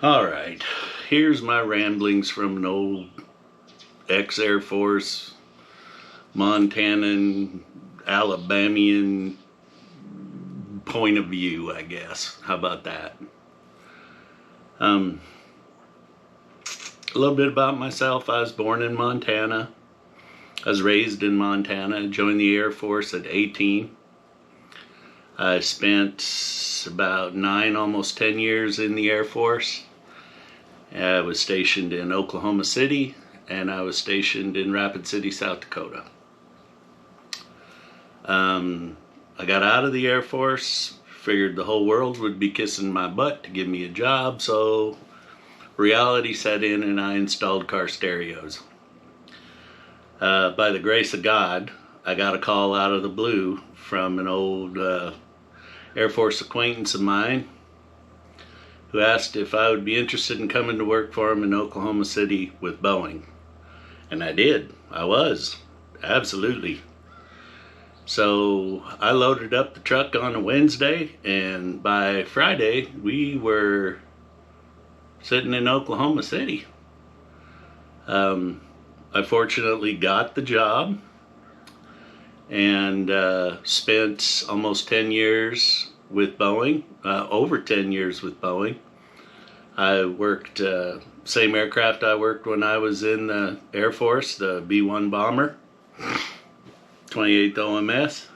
All right, here's my ramblings from an old ex-Air Force, Montanan, Alabamian point of view, I guess. How about that? A little bit about myself. I was born in Montana. I was raised in Montana. Joined the Air Force at 18. I spent about 9, almost 10 years in the Air Force. I was stationed in Oklahoma City, and I was stationed in Rapid City, South Dakota. I got out of the Air Force, figured the whole world would be kissing my butt to give me a job, so reality set in and I installed car stereos. By the grace of God, I got a call out of the blue from an old Air Force acquaintance of mine who asked if I would be interested in coming to work for him in Oklahoma City with Boeing. And I did. I was. Absolutely. So I loaded up the truck on a Wednesday, and by Friday we were sitting in Oklahoma City. I fortunately got the job and spent almost 10 years with Boeing, over 10 years with Boeing. I worked same aircraft I worked when I was in the Air Force, the B-1 bomber, 28th OMS.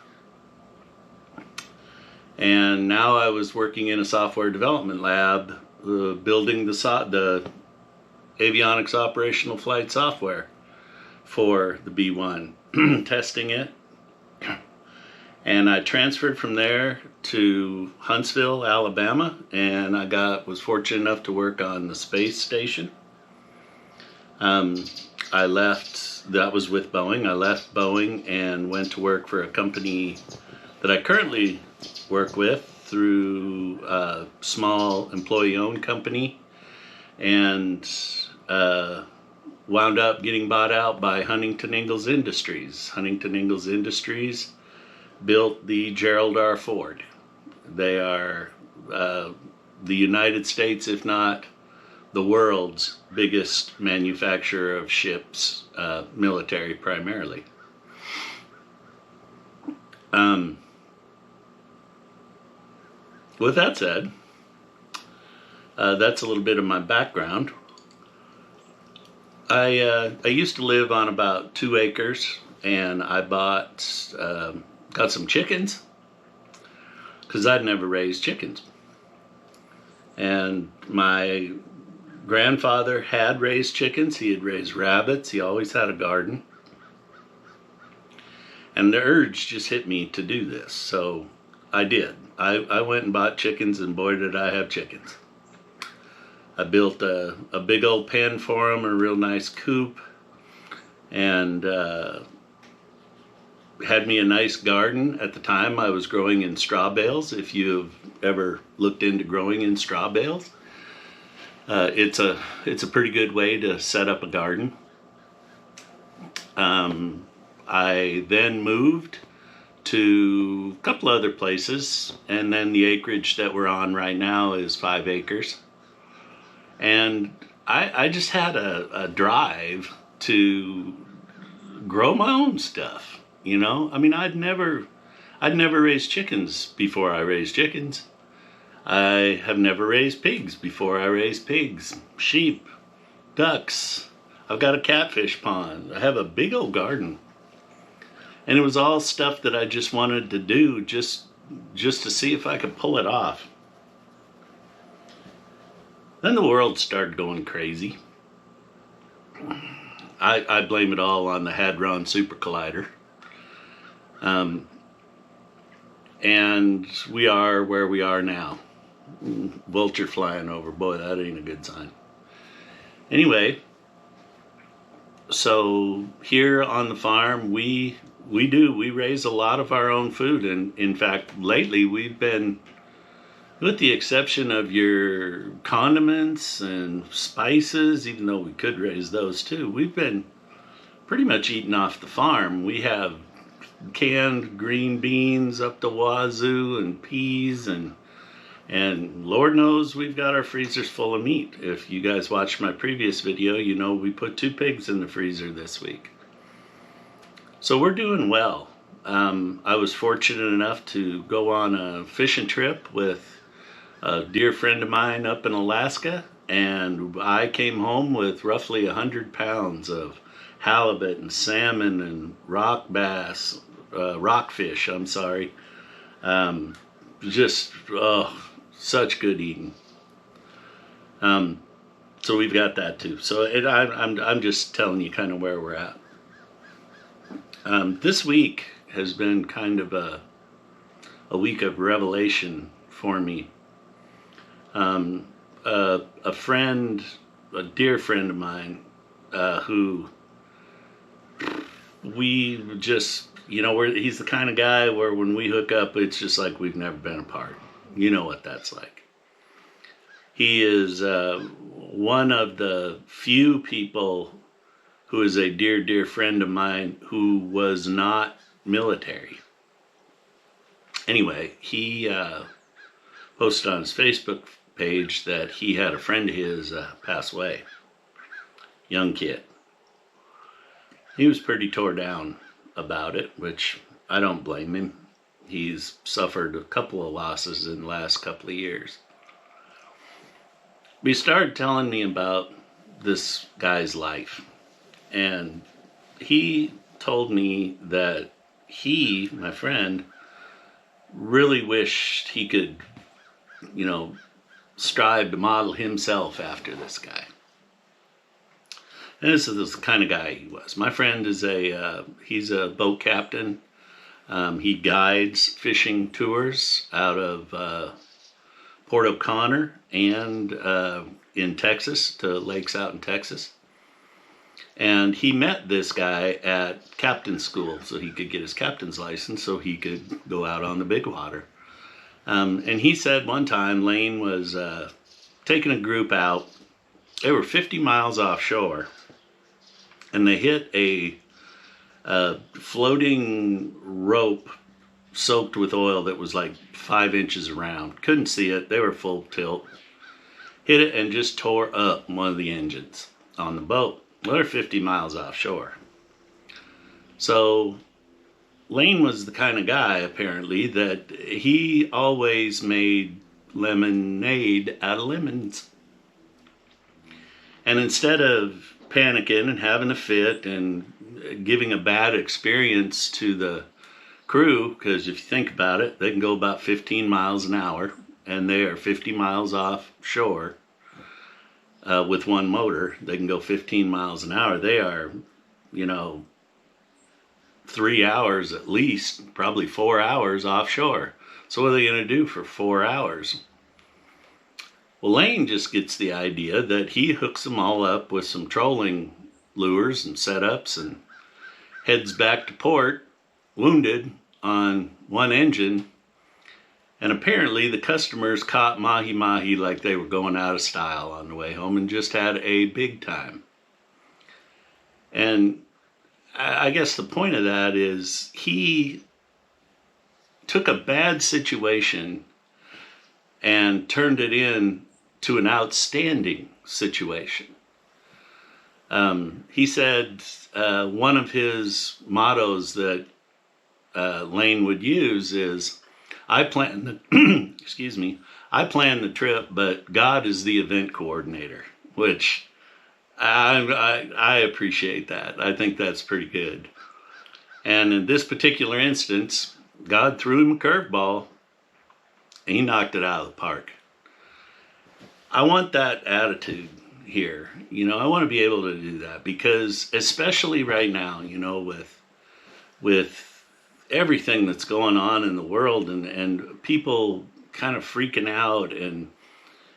And now I was working in a software development lab, building the avionics operational flight software for the B-1, testing it. And I transferred from there to Huntsville, Alabama, and I was fortunate enough to work on the space station. I left, that was with Boeing. I left Boeing and went to work for a company that I currently work with through a small employee-owned company, and wound up getting bought out by Huntington Ingalls Industries. Huntington Ingalls Industries built the Gerald R. Ford. They are the United States, if not the world's biggest manufacturer of ships, military primarily. With that said, that's a little bit of my background. I used to live on about 2 acres, and I got some chickens because I'd never raised chickens. And my grandfather had raised chickens. He had raised rabbits. He always had a garden. And the urge just hit me to do this, so I did. I went and bought chickens, and boy did I have chickens. I built a big old pen for them, a real nice coop, and had me a nice garden. At the time I was growing in straw bales. If you've ever looked into growing in straw bales, it's a pretty good way to set up a garden. I then moved to a couple other places, and then the acreage that we're on right now is 5 acres. And I just had a drive to grow my own stuff, you know? I mean, I'd never raised chickens before I raised chickens. I have never raised pigs before I raised pigs. Sheep, ducks. I've got a catfish pond. I have a big old garden. And it was all stuff that I just wanted to do just to see if I could pull it off. Then the world started going crazy. I blame it all on the Hadron Super Collider. And we are where we are now. Vulture flying over. Boy, that ain't a good sign. Anyway, so here on the farm, we raise a lot of our own food. And in fact, lately we've been, with the exception of your condiments and spices, even though we could raise those too, we've been pretty much eating off the farm. We have canned green beans up the wazoo and peas and Lord knows we've got our freezers full of meat. If you guys watched my previous video, you know we put 2 pigs in the freezer this week. So we're doing well. I was fortunate enough to go on a fishing trip with a dear friend of mine up in Alaska, and I came home with roughly 100 pounds of halibut and salmon and rockfish, I'm sorry. Just, such good eating. So we've got that too. So I'm just telling you kind of where we're at. This week has been kind of a week of revelation for me. A friend, a dear friend of mine, who we just, he's the kind of guy where when we hook up, it's just like we've never been apart. You know what that's like. He is one of the few people who is a dear, dear friend of mine who was not military. Anyway, he posted on his Facebook page that he had a friend of his pass away. Young kid. He was pretty tore down about it, which I don't blame him. He's suffered a couple of losses in the last couple of years. He started telling me about this guy's life. And he told me that he, my friend, really wished he could, strive to model himself after this guy. And this is the kind of guy he was. My friend is he's a boat captain. He guides fishing tours out of Port O'Connor and in Texas, to lakes out in Texas. And he met this guy at captain school so he could get his captain's license so he could go out on the big water. And he said one time Lane was taking a group out. They were 50 miles offshore, and they hit a floating rope soaked with oil that was like 5 inches around. Couldn't see it. They were full tilt. Hit it and just tore up one of the engines on the boat. Well, they're 50 miles offshore. So Lane was the kind of guy, apparently, that he always made lemonade out of lemons. And instead of panicking and having a fit and giving a bad experience to the crew, because if you think about it, they can go about 15 miles an hour, and they are 50 miles offshore. With one motor, they can go 15 miles an hour. They are, 3 hours at least, probably 4 hours offshore. So what are they going to do for 4 hours? Well, Lane just gets the idea that he hooks them all up with some trolling lures and setups and heads back to port, wounded on one engine. And apparently the customers caught mahi-mahi like they were going out of style on the way home and just had a big time. And I guess the point of that is he took a bad situation and turned it into an outstanding situation. He said one of his mottos that Lane would use is, I plan the trip, but God is the event coordinator, which I appreciate that. I think that's pretty good. And in this particular instance, God threw him a curveball, and he knocked it out of the park. I want that attitude here. I want to be able to do that, because especially right now, with everything that's going on in the world and people kind of freaking out, and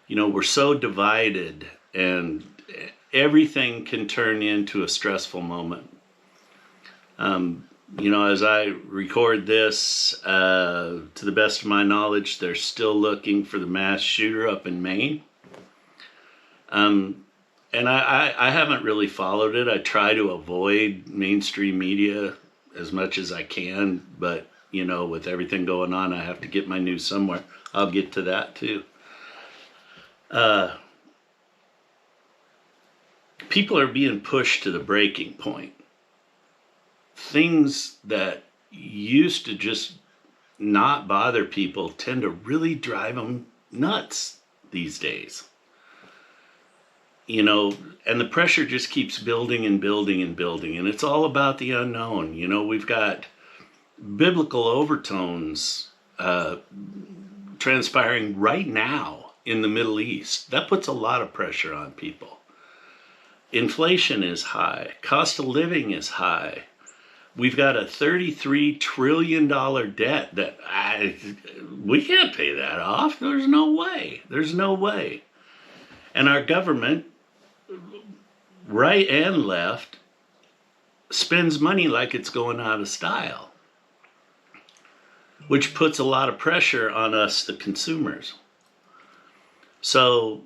we're so divided, and everything can turn into a stressful moment. As I record this, to the best of my knowledge, they're still looking for the mass shooter up in Maine. And I haven't really followed it. I try to avoid mainstream media as much as I can, but with everything going on, I have to get my news somewhere. I'll get to that too. People are being pushed to the breaking point. Things that used to just not bother people tend to really drive them nuts these days. And the pressure just keeps building and building and building, and it's all about the unknown. We've got biblical overtones transpiring right now in the Middle East. That puts a lot of pressure on people. Inflation is high. Cost of living is high. We've got a $33 trillion debt that we can't pay that off. There's no way. There's no way. And our government, right and left, spends money like it's going out of style, which puts a lot of pressure on us, the consumers. So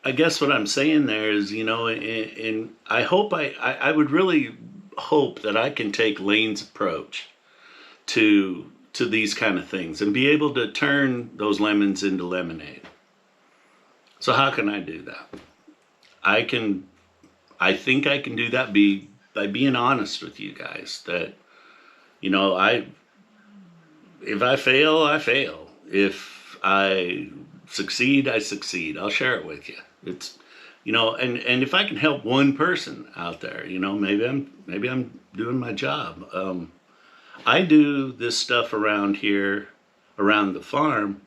I guess what I'm saying there is, and I hope I would really hope that I can take Lane's approach to these kind of things and be able to turn those lemons into lemonade. So how can I do that? I think I can do that by being honest with you guys that, if I fail, I fail. If I succeed, I succeed. I'll share it with you. It's, and if I can help one person out there, maybe I'm doing my job. I do this stuff around here, around the farm,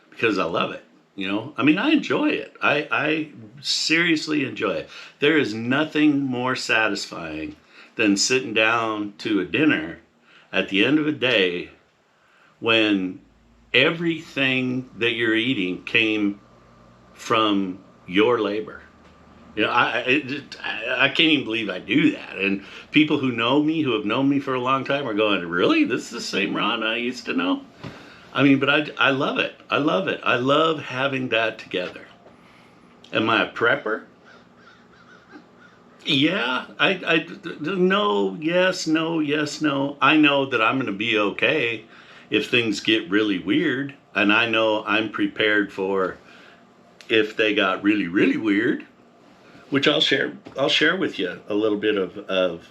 because I love it. I enjoy it. I seriously enjoy it. There is nothing more satisfying than sitting down to a dinner at the end of a day when everything that you're eating came from your labor. I can't even believe I do that. And people who know me, who have known me for a long time, are going, really? This is the same Ron I used to know? But I love it. I love it. I love having that together. Am I a prepper? Yeah. No, yes, no, yes, no. I know that I'm going to be okay if things get really weird. And I know I'm prepared for if they got really, really weird, which I'll share with you a little bit of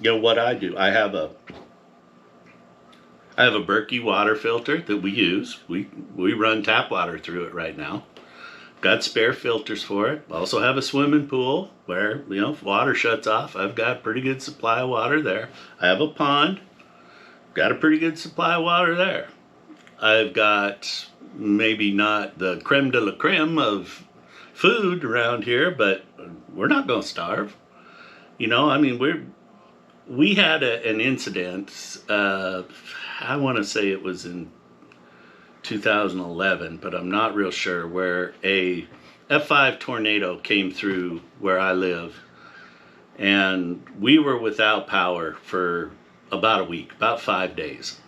what I do. I have a Berkey water filter that we use. We run tap water through it right now. Got spare filters for it. Also have a swimming pool where, if water shuts off, I've got pretty good supply of water there. I have a pond. Got a pretty good supply of water there. I've got maybe not the creme de la creme of food around here, but we're not going to starve. We had an incident, I want to say it was in 2011, but I'm not real sure, where a F5 tornado came through where I live, and we were without power for about a week, about 5 days.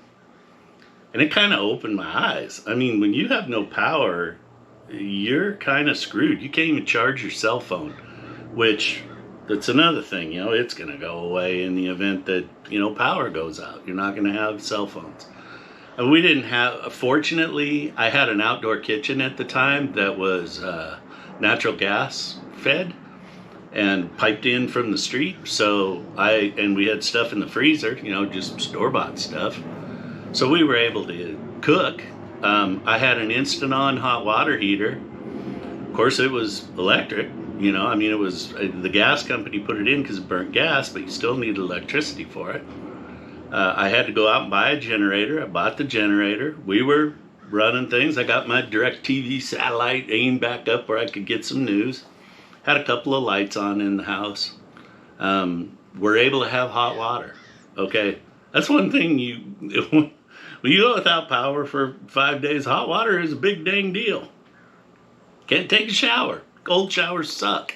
And it kind of opened my eyes. When you have no power, you're kind of screwed. You can't even charge your cell phone, which that's another thing. It's going to go away in the event that, power goes out. You're not going to have cell phones. And we didn't have, fortunately, I had an outdoor kitchen at the time that was natural gas fed and piped in from the street. So we had stuff in the freezer, just store-bought stuff. So we were able to cook. I had an instant-on hot water heater. Of course, it was electric. It was the gas company put it in because it burnt gas, but you still needed electricity for it. I had to go out and buy a generator. I bought the generator. We were running things. I got my DirecTV satellite aimed back up where I could get some news. Had a couple of lights on in the house. We're able to have hot water. Okay, that's one thing when you go without power for 5 days, hot water is a big dang deal. Can't take a shower. Cold showers suck.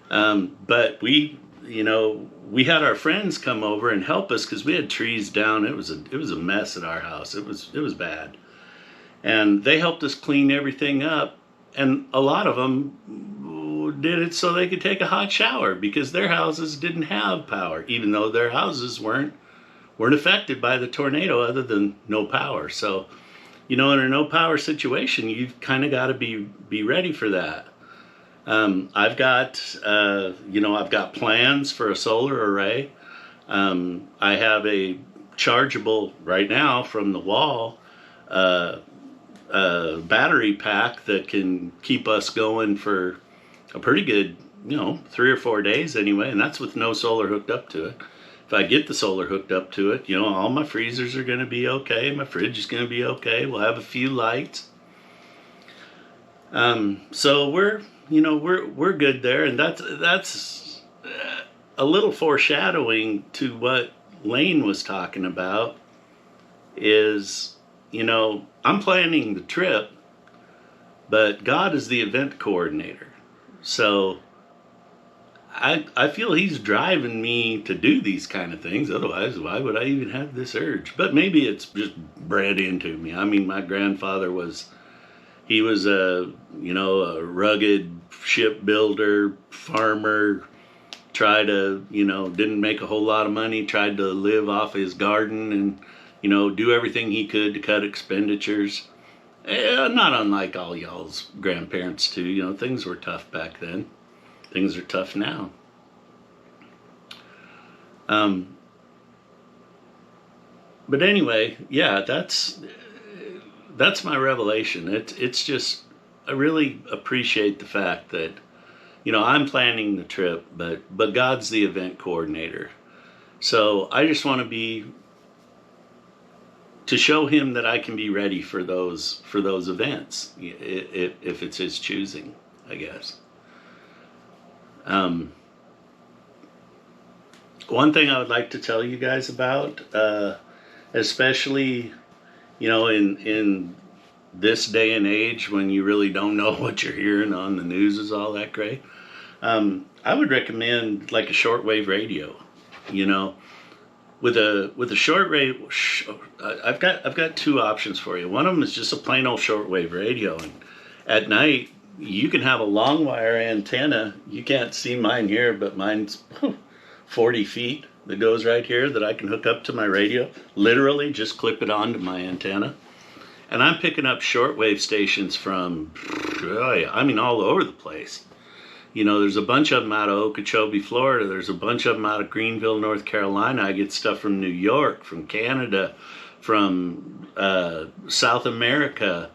But we had our friends come over and help us because we had trees down. It was a mess at our house. It was bad. And they helped us clean everything up. And a lot of them did it so they could take a hot shower because their houses didn't have power, even though their houses weren't affected by the tornado other than no power. So, in a no power situation, you've kind of got to be ready for that. I've got plans for a solar array. I have a chargeable right now from the wall battery pack that can keep us going for a pretty good, 3 or 4 days anyway, and that's with no solar hooked up to it. If I get the solar hooked up to it, all my freezers are going to be okay. My fridge is going to be okay. We'll have a few lights. So we're good there, and that's a little foreshadowing to what Lane was talking about. Is I'm planning the trip, but God is the event coordinator. So I feel he's driving me to do these kind of things. Otherwise, why would I even have this urge? But maybe it's just bred into me. I mean, my grandfather was a rugged shipbuilder, farmer, didn't make a whole lot of money, tried to live off his garden and, do everything he could to cut expenditures. Not unlike all y'all's grandparents too. Things were tough back then. Things are tough now. But anyway, yeah, that's my revelation. It's just, I really appreciate the fact that, I'm planning the trip, but God's the event coordinator. So I just want to show him that I can be ready for those events, if it's his choosing, I guess. One thing I would like to tell you guys about, especially, in this day and age when you really don't know what you're hearing on the news is all that great. I would recommend like a shortwave radio, with a shortwave. I've got two options for you. One of them is just a plain old shortwave radio, and at night you can have a long wire antenna. You can't see mine here, but mine's 40 feet that goes right here that I can hook up to my radio. Literally just clip it onto my antenna. And I'm picking up shortwave stations from, all over the place. There's a bunch of them out of Okeechobee, Florida. There's a bunch of them out of Greenville, North Carolina. I get stuff from New York, from Canada, from South America.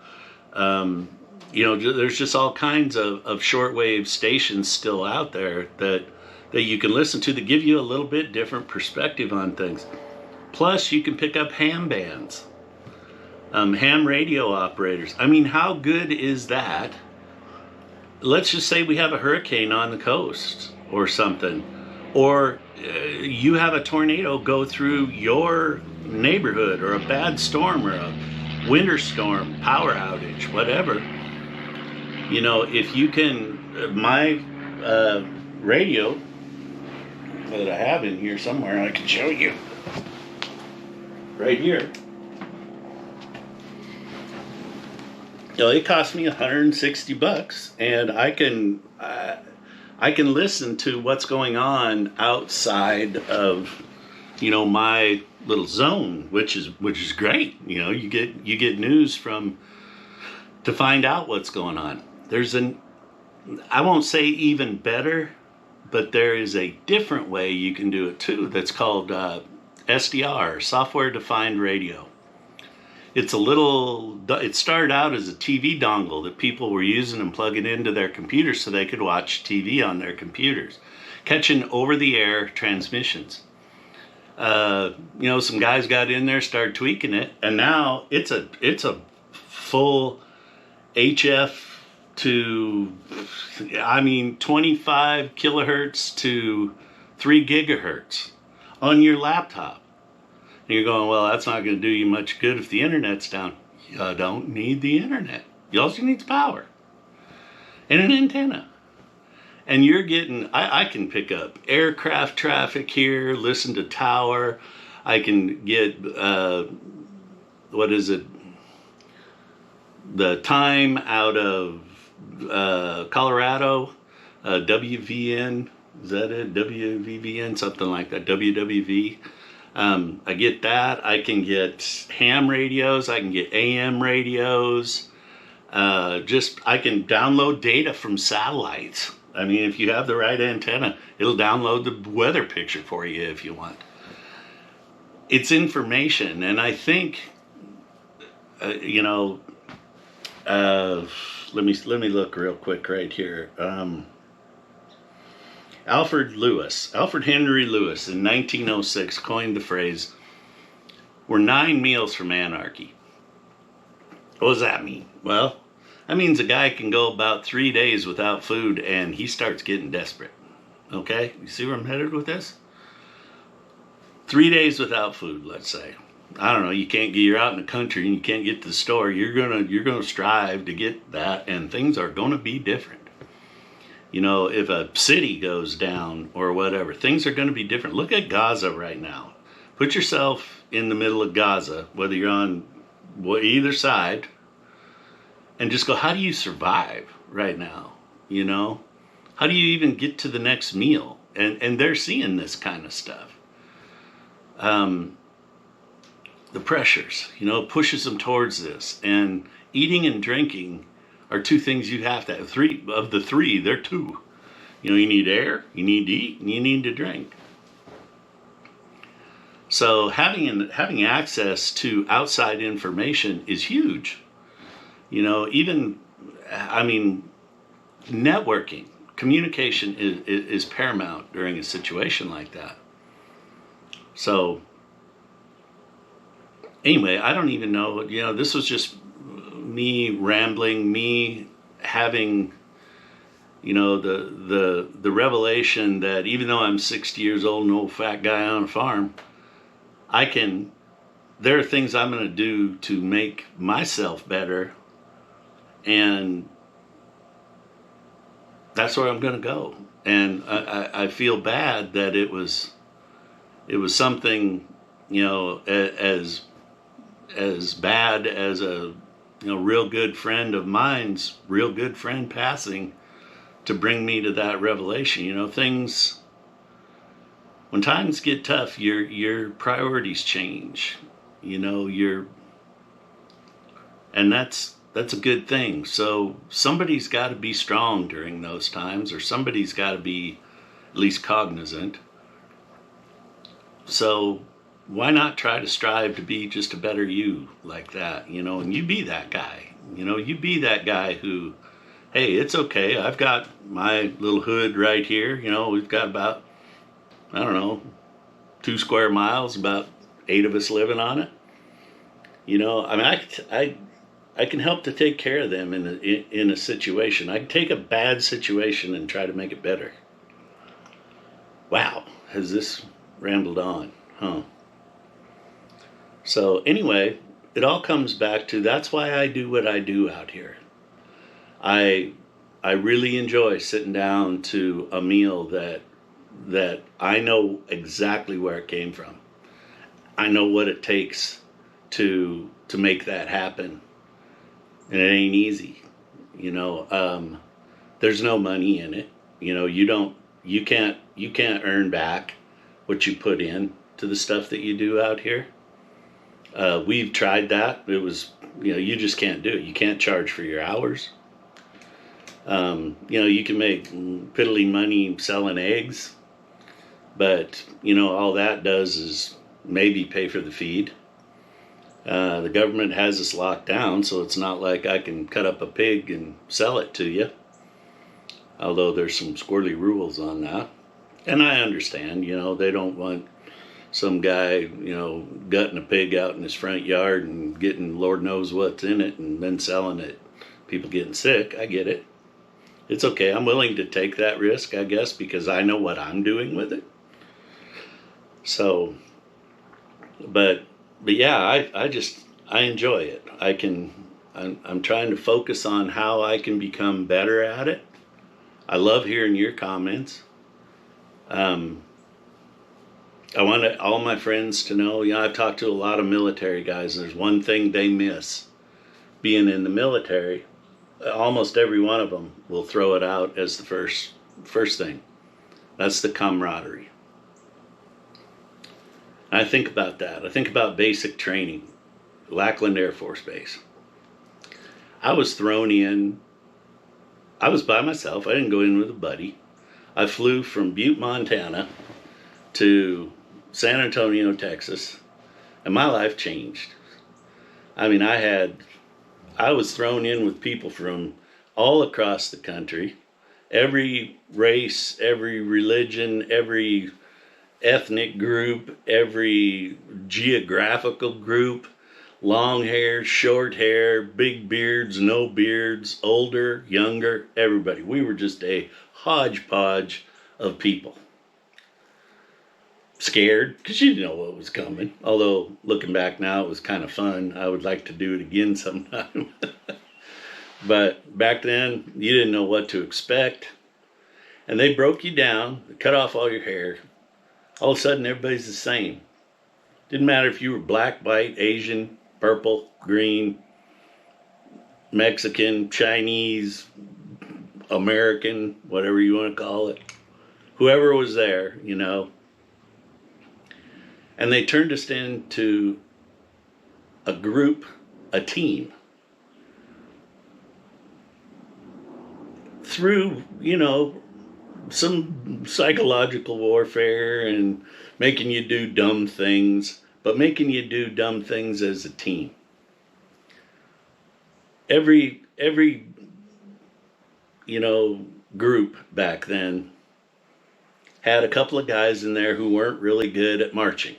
There's just all kinds of shortwave stations still out there that you can listen to that give you a little bit different perspective on things. Plus, you can pick up ham bands, ham radio operators. I mean, how good is that? Let's just say we have a hurricane on the coast or something, or you have a tornado go through your neighborhood, or a bad storm, or a winter storm, power outage, whatever. If you can, my radio that I have in here somewhere, I can show you right here. It cost me $160, and I can listen to what's going on outside of my little zone, which is great. You get news to find out what's going on. I won't say even better, but there is a different way you can do it too. That's called SDR, software defined radio. It started out as a TV dongle that people were using and plugging into their computers so they could watch TV on their computers, catching over-the-air transmissions. Some guys got in there, started tweaking it, and now it's a full HF to, 25 kilohertz to 3 gigahertz on your laptop. And you're going, well, that's not going to do you much good if the internet's down. You don't need the internet. You also need power and an antenna. And you're getting, I can pick up aircraft traffic here, listen to tower. I can get, the time out of Colorado, WVN, is that it? WVVN, something like that, WWV. I get that. I can get ham radios. I can get AM radios. I can download data from satellites. I mean, if you have the right antenna, it'll download the weather picture for you if you want. It's information, and I think, let me look real quick right here. Alfred Henry Lewis in 1906 coined the phrase, "We're 9 meals from anarchy." What does that mean? Well, that means a guy can go about 3 days without food and he starts getting desperate. Okay? You see where I'm headed with this? 3 days without food, let's say. I don't know, you're out in the country and you can't get to the store. You're gonna strive to get that, and things are gonna be different. If a city goes down or whatever, things are gonna be different. Look at Gaza right now. Put yourself in the middle of Gaza, whether you're on either side, and just go, how do you survive right now? How do you even get to the next meal? And they're seeing this kind of stuff. The pressures, pushes them towards this. And eating and drinking are 2 things you have to have. 3 of the 3, they're 2. You need air, you need to eat, and you need to drink. So having access to outside information is huge. Networking, communication is paramount during a situation like that. So anyway, I don't even know, this was just me rambling, me having, the revelation that even though I'm 60 years old, an old fat guy on a farm, there are things I'm going to do to make myself better, and that's where I'm going to go. And I feel bad that it was something, as bad as a real good friend of mine's real good friend passing to bring me to that revelation. Things, when times get tough, your priorities change. And that's a good thing. So somebody's got to be strong during those times, or somebody's got to be at least cognizant. So why not try to strive to be just a better you like that, and you be that guy, you be that guy who, hey, it's okay. I've got my little hood right here. We've got about, 2 square miles, about 8 of us living on it. I can help to take care of them in a situation. I can take a bad situation and try to make it better. Wow, has this rambled on, huh? So anyway, it all comes back to, that's why I do what I do out here. I really enjoy sitting down to a meal that I know exactly where it came from. I know what it takes to make that happen. And it ain't easy. There's no money in it. You can't earn back what you put in to the stuff that you do out here. We've tried that. It was, you just can't do it. You can't charge for your hours. You can make piddly money selling eggs, but all that does is maybe pay for the feed. The government has us locked down, so it's not like I can cut up a pig and sell it to you. Although there's some squirrely rules on that. And I understand, they don't want some guy, gutting a pig out in his front yard and getting Lord knows what's in it and then selling it. People getting sick. I get it. It's okay. I'm willing to take that risk, I guess, because I know what I'm doing with it. So, but yeah, I enjoy it. I'm trying to focus on how I can become better at it. I love hearing your comments. I want all my friends to know, I've talked to a lot of military guys, and there's one thing they miss being in the military. Almost every one of them will throw it out as the first First thing, that's the camaraderie. I think about that. I think about basic training, Lackland Air Force Base. I was thrown in. I was by myself. I didn't go in with a buddy. I flew from Butte, Montana to San Antonio, Texas, and my life changed. I mean, I was thrown in with people from all across the country, every race, every religion, every ethnic group, every geographical group, long hair, short hair, big beards, no beards, older, younger, everybody. We were just a hodgepodge of people. Scared, because you didn't know what was coming. Although, looking back now, it was kind of fun. I would like to do it again sometime. But back then, you didn't know what to expect. And they broke you down, cut off all your hair. All of a sudden, everybody's the same. Didn't matter if you were black, white, Asian, purple, green, Mexican, Chinese, American, whatever you want to call it. Whoever was there, you know. And they turned us into a group, a team. Through, you know, some psychological warfare and making you do dumb things, but making you do dumb things as a team. Every you know, group back then had a couple of guys in there who weren't really good at marching,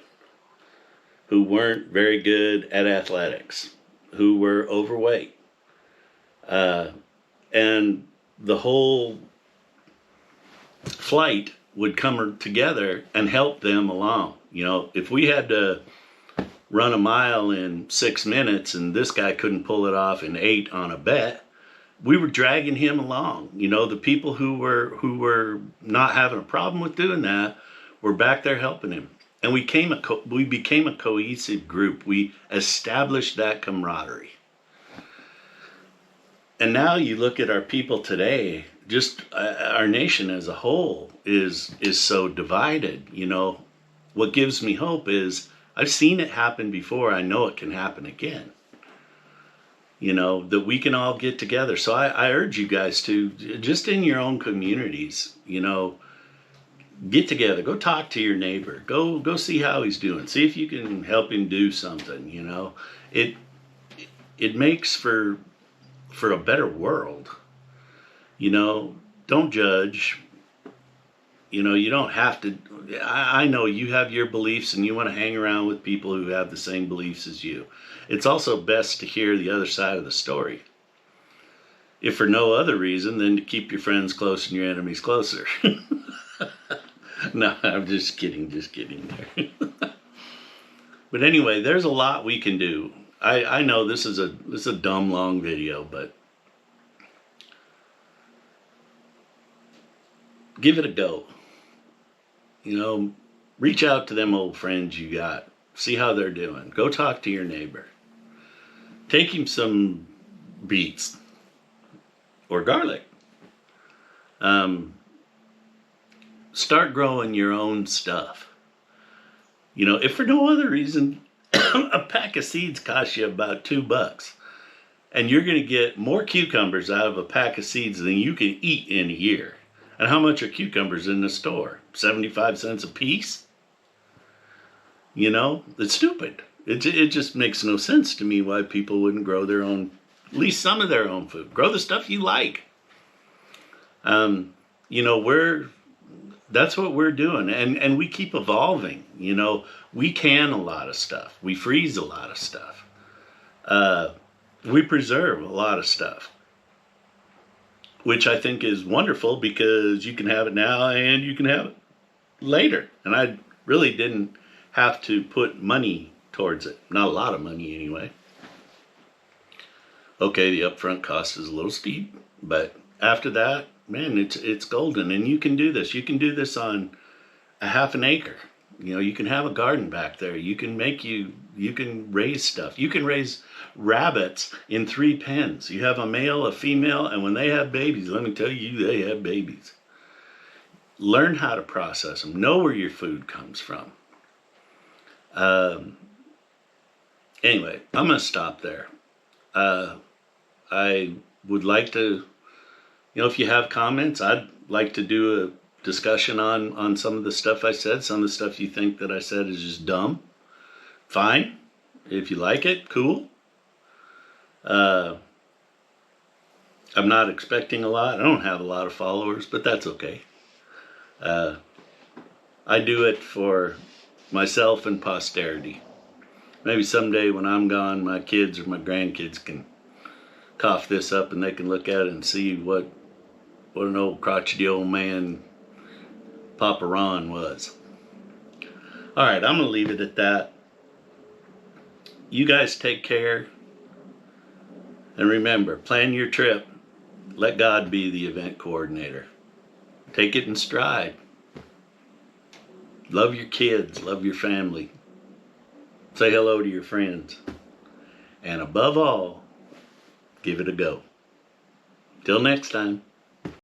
who weren't very good at athletics, who were overweight. And the whole flight would come together and help them along. You know, if we had to run a mile in 6 minutes and this guy couldn't pull it off in 8 on a bet, we were dragging him along. You know, the people who were not having a problem with doing that were back there helping him. And we became a cohesive group. We established that camaraderie. And now you look at our people today, just our nation as a whole is so divided. You know, what gives me hope is I've seen it happen before. I know it can happen again. You know, that we can all get together. So I urge you guys to, just in your own communities, you know, get together. Go talk to your neighbor. Go see how he's doing. See if you can help him do something. You know, it makes for a better world. You know, don't judge. You know, you don't have to. I know you have your beliefs and you want to hang around with people who have the same beliefs as you. It's also best to hear the other side of the story. If for no other reason than to keep your friends close and your enemies closer. No, I'm just kidding there. But anyway, there's a lot we can do. I know this is a dumb long video, but give it a go. You know, reach out to them old friends you got. See how they're doing. Go talk to your neighbor. Take him some beets or garlic. Start growing your own stuff. You know, if for no other reason, a pack of seeds costs you about $2. And you're going to get more cucumbers out of a pack of seeds than you can eat in a year. And how much are cucumbers in the store? 75 cents a piece? You know, it's stupid. It just makes no sense to me why people wouldn't grow their own, at least some of their own food. Grow the stuff you like. You know, that's what we're doing. And we keep evolving. You know, we can a lot of stuff. We freeze a lot of stuff. We preserve a lot of stuff. Which I think is wonderful because you can have it now and you can have it later. And I really didn't have to put money towards it. Not a lot of money anyway. Okay, the upfront cost is a little steep, but after that, man, it's golden. And you can do this. You can do this on a half an acre. You know, you can have a garden back there. You can raise stuff. You can raise rabbits in 3 pens. You have a male, a female, and when they have babies, let me tell you, they have babies. learn how to process them. Know where your food comes from. Anyway, I'm going to stop there. I would like to, if you have comments, I'd like to do a discussion on some of the stuff I said. Some of the stuff you think that I said is just dumb. Fine. If you like it, cool. I'm not expecting a lot. I don't have a lot of followers, but that's okay. I do it for myself and posterity. Maybe someday when I'm gone, my kids or my grandkids can cough this up and they can look at it and see what an old crotchety old man Papa Ron was. All right, I'm going to leave it at that. You guys take care. And remember, plan your trip. Let God be the event coordinator. Take it in stride. Love your kids. Love your family. Say hello to your friends. And above all, give it a go. Till next time.